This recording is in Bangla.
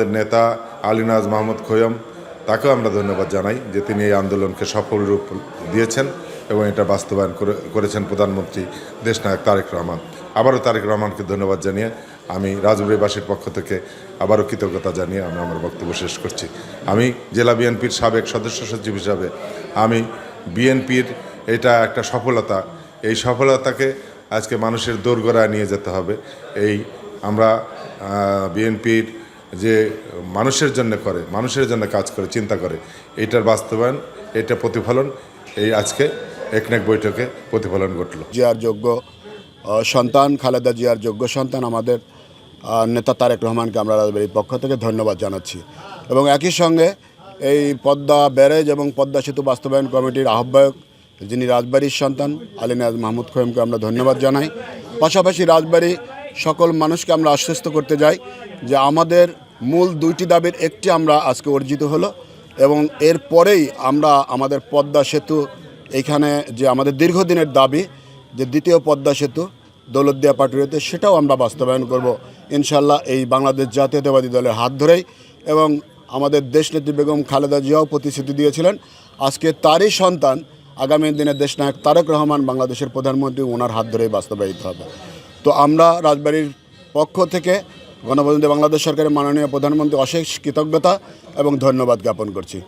আমাদের নেতা আলীনাজ মাহমুদ খোয়ম, তাকেও আমরা ধন্যবাদ জানাই যে তিনি এই আন্দোলনকে সফল রূপ দিয়েছেন এবং এটা বাস্তবায়ন করেছেন প্রধানমন্ত্রী দেশনায়ক তারেক রহমান। আবারও তারেক রহমানকে ধন্যবাদ জানিয়ে আমি রাজবাড়ীবাসীর পক্ষ থেকে আবারও কৃতজ্ঞতা জানিয়ে আমি আমার বক্তব্য শেষ করছি। আমি জেলা বিএনপির সাবেক সদস্য সচিব হিসাবে আমি বিএনপির এটা একটা সফলতা, এই সফলতাকে আজকে মানুষের দোরগোড়ায় নিয়ে যেতে হবে। এই আমরা বিএনপির যে মানুষের জন্য করে, মানুষের জন্য কাজ করে, চিন্তা করে, এটার বাস্তবায়ন, এটা প্রতিফলন এই আজকে একনেক বৈঠকে প্রতিফলন ঘটল। জিয়ার যোগ্য সন্তান, খালেদা জিয়ার যোগ্য সন্তান আমাদের নেতা তারেক রহমানকে আমরা রাজবাড়ির পক্ষ থেকে ধন্যবাদ জানাচ্ছি এবং একই সঙ্গে এই পদ্মা ব্যারেজ এবং পদ্মা সেতু বাস্তবায়ন কমিটির আহ্বায়ক যিনি রাজবাড়ির সন্তান আলীনাজ মাহমুদ খোয়মকে আমরা ধন্যবাদ জানাই। পাশাপাশি রাজবাড়ি সকল মানুষকে আমরা আশ্বস্ত করতে যাই যে আমাদের মূল দুইটি দাবির একটি আমরা আজকে অর্জিত হলো এবং এরপরেই আমরা আমাদের পদ্মা সেতু এইখানে যে আমাদের দীর্ঘদিনের দাবি যে দ্বিতীয় পদ্মা সেতু দৌলতদিয়া পাটুরিয়াতে, সেটাও আমরা বাস্তবায়ন করব ইনশাল্লাহ এই বাংলাদেশ জাতীয়তাবাদী দলের হাত ধরেই। এবং আমাদের দেশনেত্রী বেগম খালেদা জিয়াও প্রতিশ্রুতি দিয়েছিলেন আজকে তারই সন্তান আগামী দিনে দেশনায়ক তারেক রহমান বাংলাদেশের প্রধানমন্ত্রী, ওনার হাত ধরেই বাস্তবায়িত হবে। তো আমরা রাজবাড়ির পক্ষ থেকে গণপ্রজাতন্ত্রী বাংলাদেশ সরকারের মাননীয় প্রধানমন্ত্রী অশেষ কৃতজ্ঞতা এবং ধন্যবাদ জ্ঞাপন করছি।